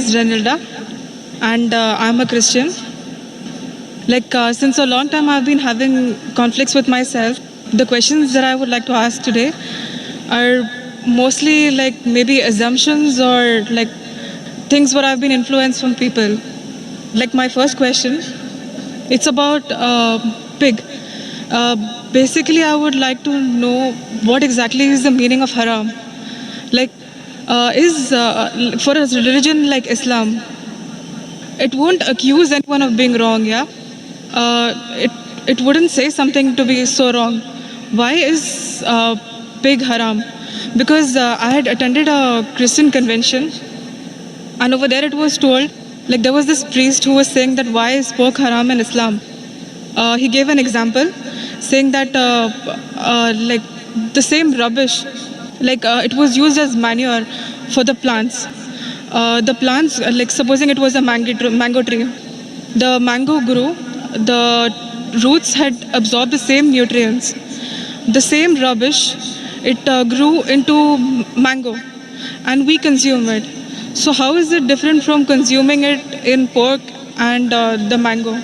is Renilda, and I'm a Christian. Since a long time, I've been having conflicts with myself. The questions that I would like to ask today are mostly maybe assumptions or things where I've been influenced from people. My first question, it's about pig. Basically, I would like to know what exactly is the meaning of haram. For a religion like Islam, it won't accuse anyone of being wrong, yeah? It wouldn't say something to be so wrong. Why is pig haram? Because I had attended a Christian convention, and over there it was told, there was this priest who was saying that why is pork haram in Islam? He gave an example, saying that the same rubbish, it was used as manure for the plants. The plants, supposing it was a mango tree, the mango grew, the roots had absorbed the same nutrients. The same rubbish, it grew into mango, and we consume it. So how is it different from consuming it in pork and the mango?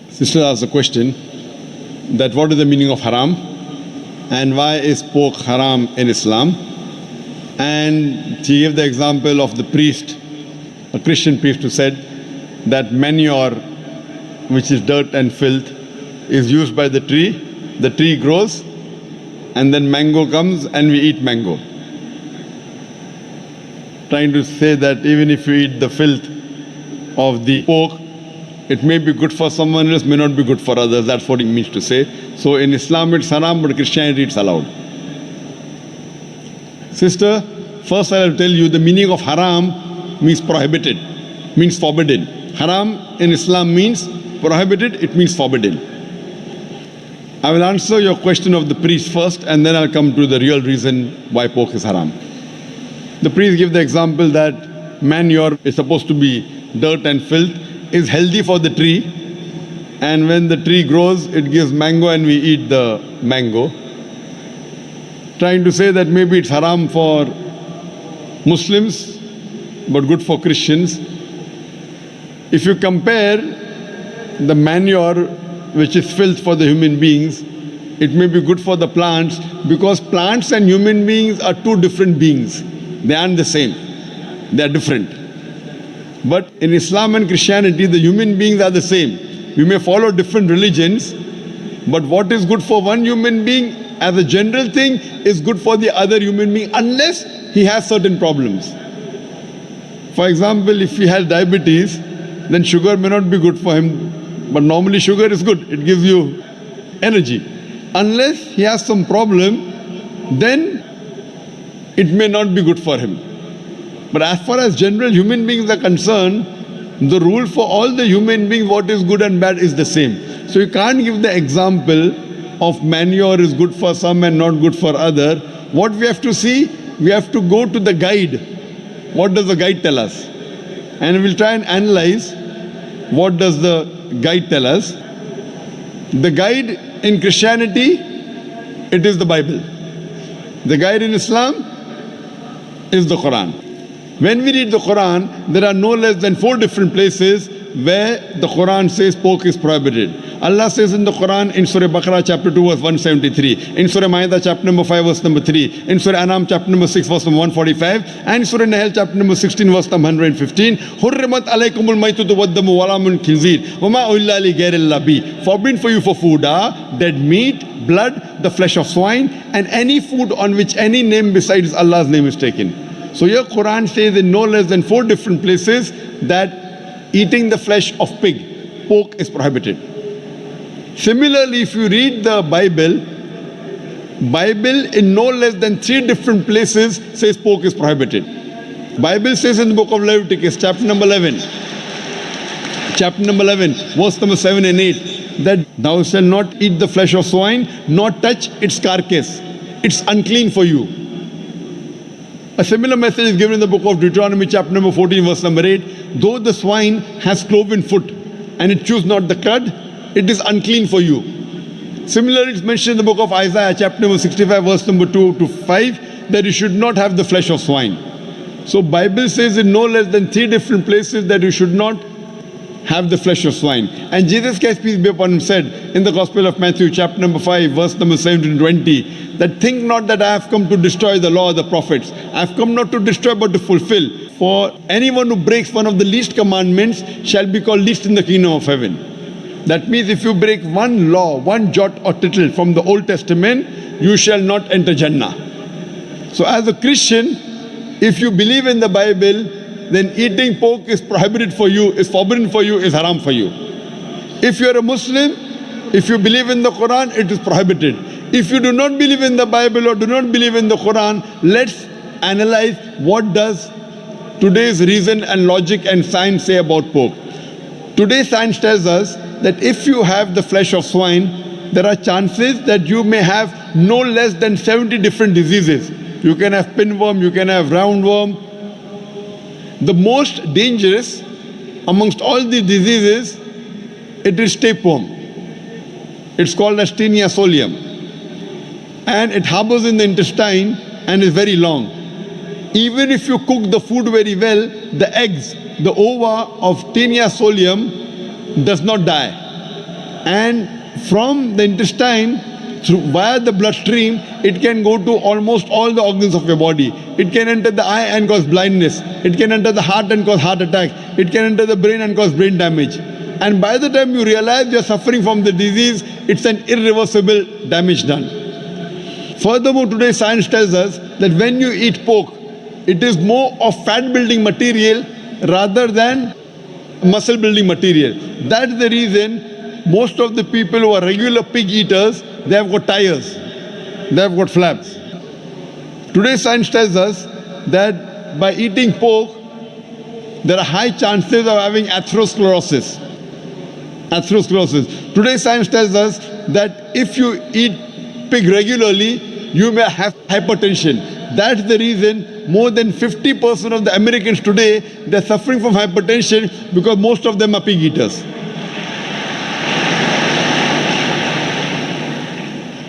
Sister asked a question that what is the meaning of haram and why is pork haram in Islam? And she gave the example of the priest, a Christian priest who said that manure, which is dirt and filth, is used by the tree grows, and then mango comes and we eat mango. Trying to say that even if you eat the filth of the pork, it may be good for someone else, may not be good for others. That's what it means to say. So in Islam it's haram, but Christianity it's allowed. Sister, first I'll tell you the meaning of haram means prohibited, means forbidden. Haram in Islam means prohibited, it means forbidden. I will answer your question of the priest first, and then I'll come to the real reason why pork is haram. The priest gave the example that manure is supposed to be dirt and filth, is healthy for the tree, and when the tree grows, it gives mango and we eat the mango. Trying to say that maybe it's haram for Muslims, but good for Christians. If you compare the manure, which is filth for the human beings, it may be good for the plants, because plants and human beings are two different beings. They aren't the same. They are different. But in Islam and Christianity, the human beings are the same. We may follow different religions, but what is good for one human being as a general thing is good for the other human being, unless he has certain problems. For example, if he has diabetes, then sugar may not be good for him, but normally sugar is good. It gives you energy. Unless he has some problem, then it may not be good for him. But as far as general human beings are concerned, the rule for all the human beings, what is good and bad, is the same. So you can't give the example of manure is good for some and not good for other. What we have to see, we have to go to the guide. What does the guide tell us? And we'll try and analyze what does the guide tell us. The guide in Christianity, it is the Bible. The guide in Islam is the Quran. When we read the Quran, there are no less than 4 different places where the Quran says pork is prohibited. Allah says in the Quran in Surah Baqarah chapter 2 verse 173, in Surah Ma'idah chapter number 5 verse number 3, in Surah Anam chapter number 6 verse number 145, and Surah Nahl chapter number 16 verse number 115, Hurrimat alaykumul maytutu waddamu walamun khinzir wama uhilla li ghayril bi. Forbidden for you for food are dead meat, blood, the flesh of swine, and any food on which any name besides Allah's name is taken. So your Quran says in no less than 4 different places that eating the flesh of pig, pork, is prohibited. Similarly, if you read the Bible in no less than 3 different places says pork is prohibited. Bible says in the book of Leviticus, chapter number 11, verse number 7 and 8, that thou shalt not eat the flesh of swine, nor touch its carcass. It's unclean for you. A similar message is given in the book of Deuteronomy chapter number 14 verse number 8. Though the swine has cloven foot and it chews not the cud, it is unclean for you. Similarly, it's mentioned in the book of Isaiah chapter number 65 verse number 2 to 5 that you should not have the flesh of swine. So Bible says in no less than 3 different places that you should not have the flesh of swine. And Jesus Christ, peace be upon him, said in the Gospel of Matthew, chapter number 5, verse number 17 to 20, that think not that I have come to destroy the law of the prophets. I have come not to destroy but to fulfill. For anyone who breaks one of the least commandments shall be called least in the kingdom of heaven. That means if you break one law, one jot or tittle from the Old Testament, you shall not enter Jannah. So as a Christian, if you believe in the Bible, then eating pork is prohibited for you, is forbidden for you, is haram for you. If you are a Muslim, if you believe in the Quran, it is prohibited. If you do not believe in the Bible or do not believe in the Quran, let's analyze what does today's reason and logic and science say about pork. Today's science tells us that if you have the flesh of swine, there are chances that you may have no less than 70 different diseases. You can have pinworm, you can have roundworm. The most dangerous amongst all the diseases, it is tapeworm. It's called as Taenia solium. And it harbors in the intestine and is very long. Even if you cook the food very well, the eggs, the ova of Taenia solium does not die. And from the intestine, via the bloodstream, it can go to almost all the organs of your body. It can enter the eye and cause blindness. It can enter the heart and cause heart attack. It can enter the brain and cause brain damage. And by the time you realize you are suffering from the disease, it's an irreversible damage done. Furthermore, today science tells us that when you eat pork, it is more of fat-building material rather than muscle-building material. That's the reason most of the people who are regular pig eaters, they have got tires, they have got flaps. Today's science tells us that by eating pork, there are high chances of having atherosclerosis. Today's science tells us that if you eat pig regularly, you may have hypertension. That's the reason more than 50% of the Americans today, they're suffering from hypertension because most of them are pig eaters.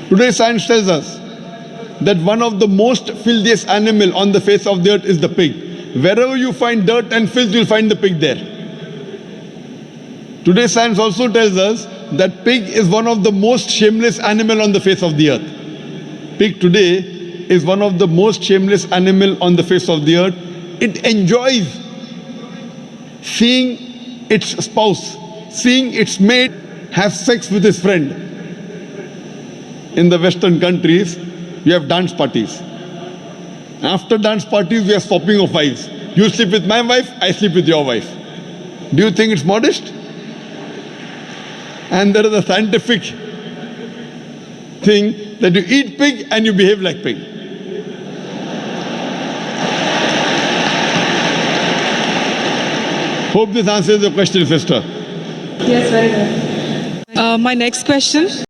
Today science tells us that one of the most filthiest animal on the face of the earth is the pig. Wherever you find dirt and filth, you'll find the pig there. Today science also tells us that pig is one of the most shameless animal on the face of the earth. Pig today is one of the most shameless animal on the face of the earth. It enjoys seeing its spouse, seeing its mate have sex with his friend. In the Western countries, we have dance parties. After dance parties, we are swapping of wives. You sleep with my wife, I sleep with your wife. Do you think it's modest? And there is a scientific thing that you eat pig and you behave like pig. Hope this answers your question, sister. Yes, very good. My next question.